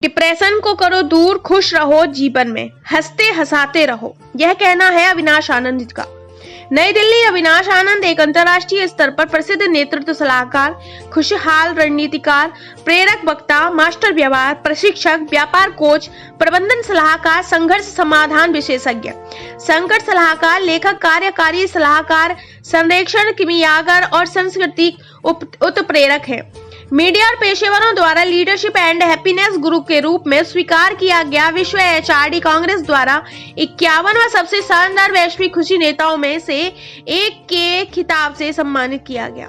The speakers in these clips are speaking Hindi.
डिप्रेशन को करो दूर, खुश रहो जीवन में, हंसते हंसाते रहो। यह कहना है अविनाश आनंद का। नई दिल्ली। अविनाश आनंद एक अंतर्राष्ट्रीय स्तर पर प्रसिद्ध नेतृत्व सलाहकार, खुशहाल रणनीतिकार, प्रेरक वक्ता, मास्टर व्यवहार प्रशिक्षक, व्यापार कोच, प्रबंधन सलाहकार, संघर्ष समाधान विशेषज्ञ, संकट सलाहकार, लेखक, कार्यकारी सलाहकार, संरक्षण किमियागर और सांस्कृतिक उत्प्रेरक है। मीडिया और पेशेवरों द्वारा लीडरशिप एंड हैप्पीनेस गुरु के रूप में स्वीकार किया गया। विश्व एचआरडी कांग्रेस द्वारा 51वां सबसे शानदार वैश्विक खुशी नेताओं में से एक के खिताब से सम्मानित किया गया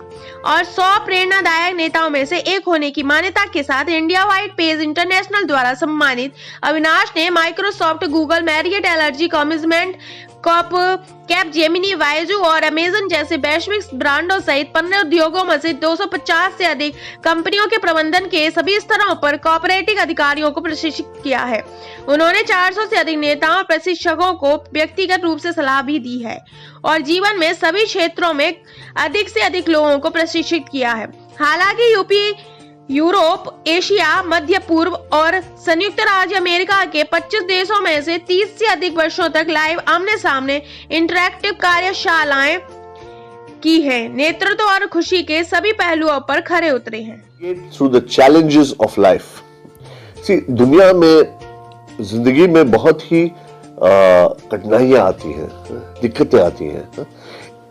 और 100 प्रेरणादायक नेताओं में से एक होने की मान्यता के साथ इंडिया वाइड पेज इंटरनेशनल द्वारा सम्मानित अविनाश ने माइक्रोसॉफ्ट, गूगल, मैरियट, एलर्जी, कॉमिजमेंट, कैप जेमिनी, वाइजू और अमेजन जैसे वैश्विक ब्रांडों सहित 15 उद्योगों में से 250 से अधिक कंपनियों के प्रबंधन के सभी स्तरों पर कॉर्पोरेटिव अधिकारियों को प्रशिक्षित किया है। उन्होंने 400 से अधिक नेताओं और प्रशिक्षकों को व्यक्तिगत रूप से सलाह भी दी है और जीवन में सभी क्षेत्रों में अधिक से अधिक लोगों को प्रशिक्षित किया है। हालांकि यूरोप, एशिया, मध्य पूर्व और संयुक्त राज्य अमेरिका के 25 देशों में से 30 से अधिक वर्षों तक लाइव आमने सामने इंटरैक्टिव कार्यशालाएं की हैं। नेतृत्व और खुशी के सभी पहलुओं पर खरे उतरे हैं। Through the challenges of life. दुनिया में, जिंदगी में बहुत ही कठिनाइयां आती हैं, दिक्कतें आती हैं।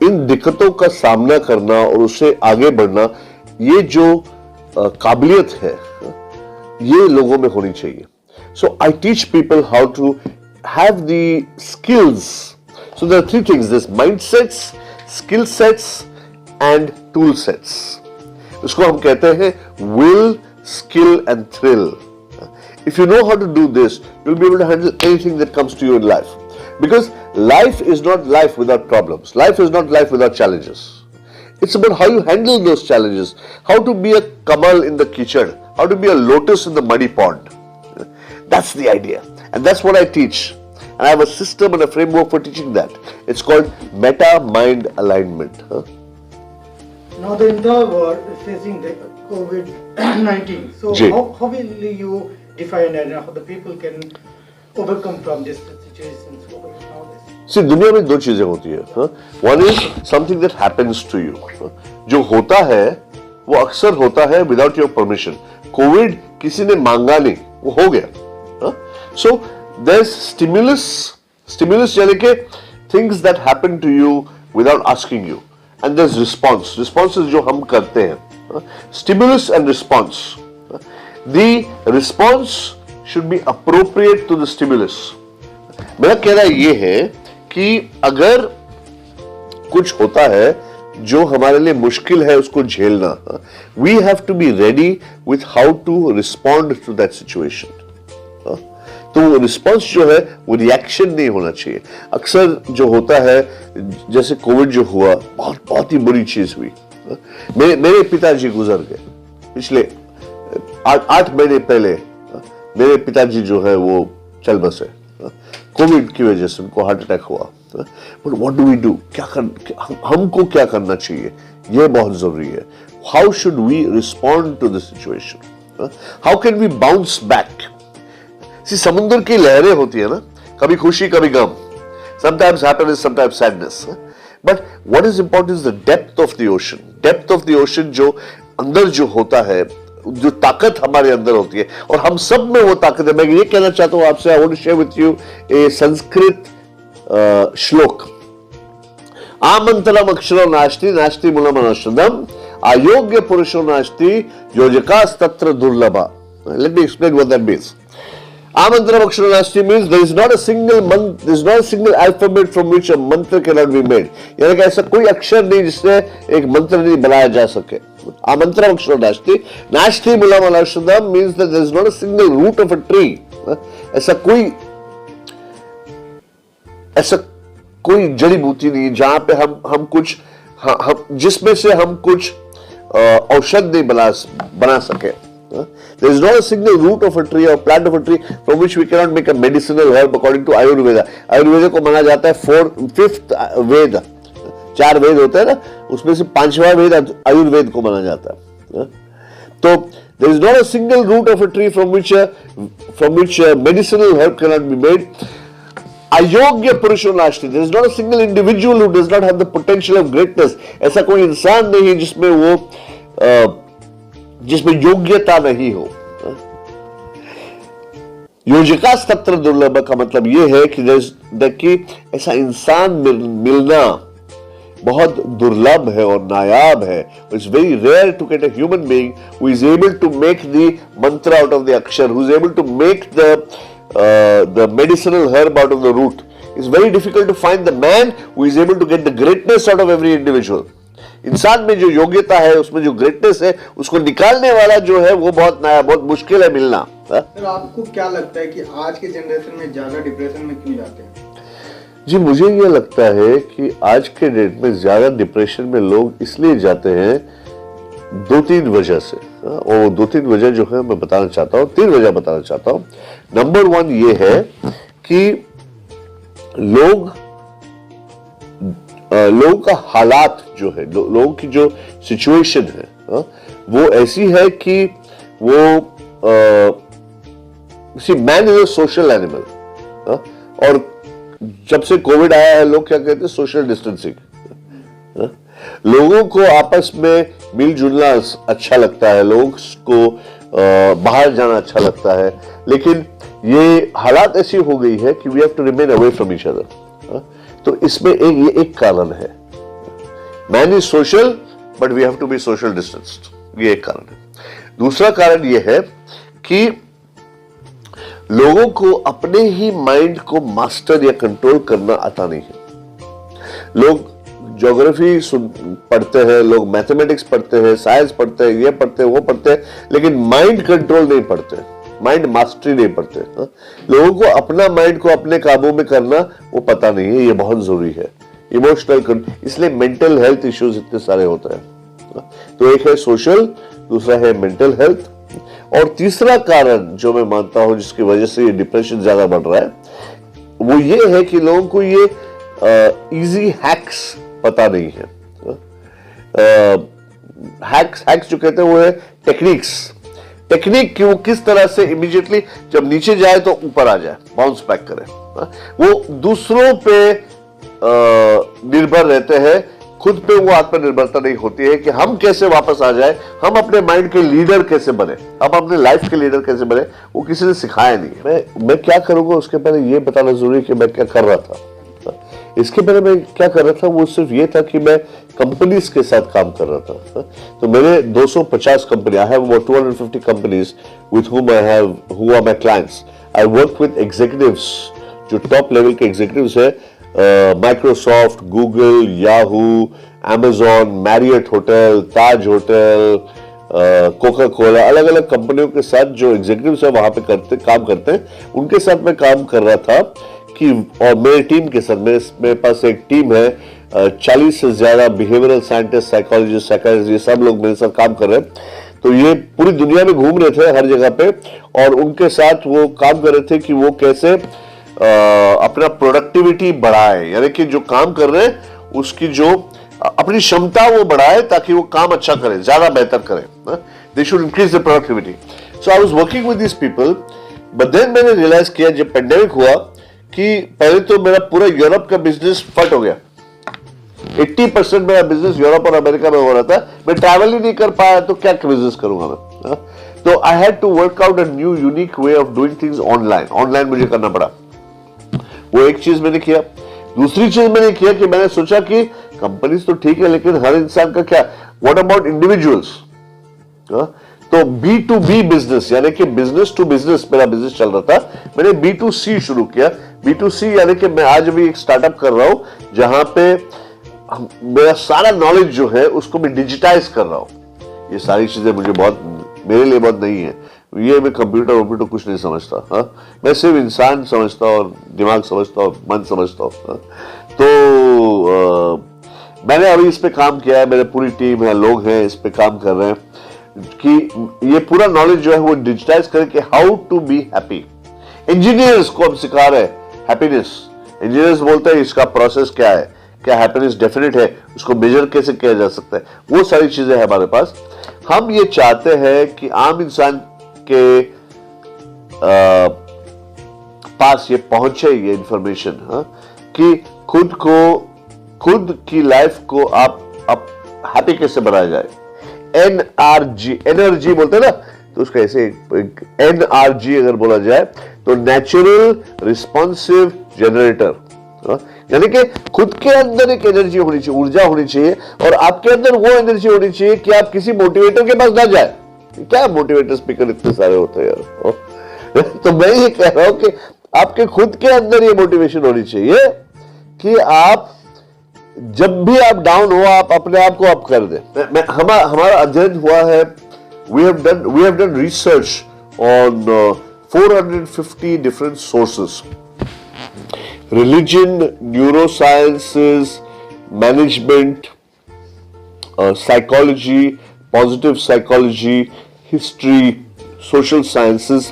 इन दिक्कतों का सामना करना और उससे आगे बढ़ना, ये जो काबिलियत है, ये लोगों में होनी चाहिए। So I teach people how to have the skills. So there are 3 things, this mindsets, skill sets and tool sets. इसको हम कहते हैं will, skill and thrill. If you know how to do this, you'll be able to handle anything that comes to you in life. Because life is not life without problems. Life is not life without challenges. It's about how you handle those challenges. How to be a kamal in the kitchen. How to be a lotus in the muddy pond. That's the idea. And that's what I teach. And I have a system and a framework for teaching that. It's called meta-mind alignment. Now the entire world is facing the COVID-19. So how will you define and how the people can overcome from this situation nowadays? See, दुनिया में 2 चीजें होती है। One is something that happens to you. जो होता है वो अक्सर होता है without your permission. कोविड किसी ने मांगा नहीं, वो हो गया। So there's stimulus यानी कि things that happen to you without asking you, and there's responses जो हम करते हैं। Stimulus and response. The response should be appropriate to the stimulus. मेरा कहना ये है कि अगर कुछ होता है जो हमारे लिए मुश्किल है उसको झेलना, we have to be ready with how to respond to that situation. तो रिस्पॉन्स जो है वो रिएक्शन नहीं होना चाहिए। अक्सर जो होता है, जैसे कोविड जो हुआ, बहुत ही बुरी चीज हुई। मेरे पिताजी गुजर गए पिछले 8 महीने पहले। मेरे पिताजी जो है वो चल बसे कोविड की वजह से, उनको हार्ट अटैक हुआ। But what do we do? हमको क्या करना चाहिए, यह बहुत जरूरी है। How should we respond to the situation? How can we bounce back? समुद्र की लहरें होती है ना, कभी खुशी कभी गम, sometimes happiness, sometimes sadness. But what is important is the depth of the ocean. Depth of the ocean जो अंदर जो होता है, जो ताकत हमारे अंदर होती है, और हम सब में वो ताकत है। मैं ये कहना चाहता हूं आपसे, I want to share with you a Sanskrit श्लोक। आमंत्रम अक्षरो नास्ति, नास्ति मूलम अनौषधम, अयोग्य पुरुषो नास्ति, योजकास्तत्र दुर्लभा। Let me explain what that means. Amantram Akshara Nasti means there is not a single alphabet from which a mantra cannot be made. यानी कि ऐसा कोई अक्षर नहीं जिससे एक मंत्र नहीं बनाया जा सके। Amantram Akshara Nasti, Nasti Mulam Alashadam means that there is not a single root of a tree. ऐसा कोई जड़ी बूटी नहीं जहां पे हम कुछ जिसमें से हम कुछ औषध नहीं बना सके। There is not a single root of a tree or plant of a tree from which we cannot make a medicinal herb according to Ayurveda. Ayurveda को माना जाता है 5th वेद। 4 वेद होते हैं ना, उसमें से 5वां वेद आयुर्वेद को माना जाता है। तो There is not a single root of a tree from which medicinal herb cannot be made. अयोग्य पुरुषों नास्ति. There is not a single individual who does not have the potential of greatness. ऐसा कोई इंसान नहीं है जिसमें योग्यता नहीं हो. योजिका तत्र दुर्लभ का मतलब यह है कि ऐसा इंसान मिलना बहुत दुर्लभ है और नायाब है. It's very rare to get a human being who is able to make the mantra out of the akshar, who is able to make the medicinal herb out of the root. It's very difficult to find the man who is able to get the greatness out of every individual. इंसान में जो योग्यता है, उसमें जो ग्रेटनेस है, उसको निकालने वाला जो है वो बहुत मुश्किल है मिलना. सर, आपको क्या लगता है कि आज के जनरेशन में ज्यादा डिप्रेशन में क्यों जाते हैं? जी, मुझे ये लगता है कि आज के डेट में ज्यादा डिप्रेशन में लोग इसलिए जाते हैं 2-3 वजह से. और 2-3 वजह जो है मैं बताना चाहता हूँ, 3 वजह बताना चाहता हूँ. नंबर 1 ये है कि लोगों का हालात जो है, लोगों की जो सिचुएशन है वो ऐसी है कि वो man is a social animal. और जब से कोविड आया है लोग क्या कहते हैं, सोशल डिस्टेंसिंग. लोगों को आपस में मिलजुलना अच्छा लगता है, लोगों को बाहर जाना अच्छा लगता है, लेकिन ये हालात ऐसी हो गई है कि we have to remain away from each other. तो इसमें ये एक कारण है. Man is social but we have to be social distanced. ये एक कारण है. दूसरा कारण ये है कि लोगों को अपने ही माइंड को मास्टर या कंट्रोल करना आता नहीं है. लोग ज्योग्राफी पढ़ते हैं, लोग मैथमेटिक्स पढ़ते हैं, साइंस पढ़ते हैं, ये पढ़ते हैं, वो पढ़ते हैं, लेकिन माइंड कंट्रोल नहीं पढ़ते, माइंड मास्टरी नहीं पढ़ते. लोगों को अपना माइंड को अपने काबू में करना वो पता नहीं है. ये बहुत जरूरी है. इमोशनल, इसलिए मेंटल हेल्थ इश्यूज इतने सारे होते हैं. तो एक है सोशल, दूसरा है मेंटल हेल्थ, और तीसरा कारण जो मैं मानता हूं जिसकी वजह से ये डिप्रेशन ज्यादा बढ़ रहा है वो ये है कि लोगों को ये इजी हैक्स पता नहीं है. हैक्स जो कहते हैं वो है टेक्निक कि वो किस तरह से इमीडिएटली जब नीचे जाए तो ऊपर आ जाए, बाउंस बैक करे. वो दूसरों पे निर्भर रहते हैं, खुद पे वो आत्मनिर्भरता नहीं होती है कि हम कैसे वापस आ जाए, हम अपने माइंड के लीडर कैसे बने, हम अपने लाइफ के लीडर कैसे बने, वो किसी ने सिखाया नहीं. मैं क्या करूंगा उसके पहले ये बताना जरूरी है कि मैं क्या कर रहा था. इसके पहले मैं क्या कर रहा था वो सिर्फ ये था कि मैं कंपनीज के साथ काम कर रहा था. तो मेरे 250 company, I have about 250 companies with whom who are my clients. I work with executives, जो टॉप लेवल के एग्जीक्यूटिव्स है, Microsoft, Google, Yahoo, Amazon, Marriott hotel, Taj hotel, Coca Cola, अलग अलग कंपनियों के साथ जो एग्जीक्यूटिव्स है वहां पे काम करते हैं, उनके साथ मैं काम कर रहा था कि, और मेरे टीम के साथ, मेरे पास एक टीम है, 40 से ज्यादा बिहेवियरल साइंटिस्ट, साइकोलॉजिस्ट, साइकियाट्रिस्ट, सब लोग मेरे साथ काम कर रहे हैं. तो ये पूरी दुनिया में घूम रहे थे हर जगह पे, और उनके साथ वो काम कर रहे थे कि वो कैसे अपना प्रोडक्टिविटी बढ़ाए, यानी कि जो काम कर रहे हैं उसकी जो अपनी क्षमता वो बढ़ाए ताकि वो काम अच्छा करे, ज्यादा बेहतर करे. They should increase the productivity. So I was working with this people, but then मैंने रियलाइज किया जब पेंडेमिक हुआ कि पहले तो मेरा पूरा यूरोप का बिजनेस फट हो गया. 80% मेरा बिजनेस यूरोप और अमेरिका में हो रहा था. मैं ट्रैवल ही नहीं कर पाया तो क्या बिजनेस करूंगा मैं. तो I had to work out a new unique way of doing things online मुझे करना पड़ा. वो एक चीज मैंने किया. दूसरी चीज मैंने किया कि मैंने सोचा कि कंपनीज तो ठीक है लेकिन हर इंसान का क्या, व्हाट अबाउट इंडिविजुअल्स. तो B2B बिजनेस, यानी कि बिजनेस टू बिजनेस मेरा बिजनेस चल रहा था. मैंने B2C शुरू किया. B2C यानी कि मैं आज भी एक स्टार्टअप कर रहा हूं जहां पे मेरा सारा नॉलेज जो है उसको मैं डिजिटाइज कर रहा हूं. ये सारी चीजें मेरे लिए बहुत नहीं है. ये मैं कंप्यूटर कुछ नहीं समझता. मैं सिर्फ इंसान समझता हूं, और दिमाग समझता हूं, मन समझता हूं. तो मैंने अभी इस पे काम किया है, मेरी पूरी टीम है, लोग हैं इस पे काम कर रहे हैं कि ये पूरा नॉलेज जो है वो डिजिटाइज करके how to be happy. Engineers को हम सिखा रहे हैं हैप्पीनेस. इंजीनियर्स बोलते हैं इसका प्रोसेस क्या है, क्या हैप्पीनेस डेफिनेट है, उसको मेजर कैसे किया जा सकता है, वो सारी चीजें हैं हमारे पास. हम ये चाहते हैं कि आम इंसान के पास ये पहुंचे ये इंफॉर्मेशन, कि खुद की लाइफ को आप हैप्पी कैसे बनाया जाए। एनआरजी बोलते हैं ना, तो उसका ऐसे एनआरजी अगर बोला जाए तो नेचुरल रिस्पॉन्सिव जनरेटर, यानी कि खुद के अंदर एक एनर्जी होनी चाहिए, ऊर्जा होनी चाहिए, और आपके अंदर वो एनर्जी होनी चाहिए कि आप किसी मोटिवेटर के पास ना जाए। क्या मोटिवेटर स्पीकर इतने सारे होते हैं यार। तो मैं ये कह रहा हूं कि आपके खुद के अंदर ये मोटिवेशन होनी चाहिए कि आप जब भी आप डाउन हो आप अपने आप को अप कर दें। हमारा अध्ययन हुआ है, we have done research on 450 different sources: religion, neurosciences, management, psychology, positive psychology, history, social sciences।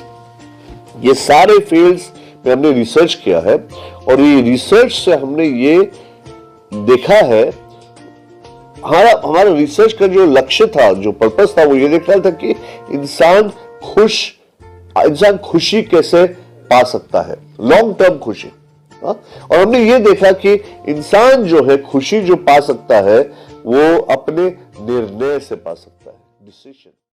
ये सारे फील्ड्स में हमने रिसर्च किया है, और ये रिसर्च से हमने ये देखा है, हमारा रिसर्च का जो लक्ष्य था, जो पर्पस था, वो ये देखना था कि इंसान खुशी कैसे पा सकता है, लॉन्ग टर्म खुशी। और हमने ये देखा कि इंसान जो है खुशी जो पा सकता है वो अपने निर्णय से पा सकता है, डिसीजन।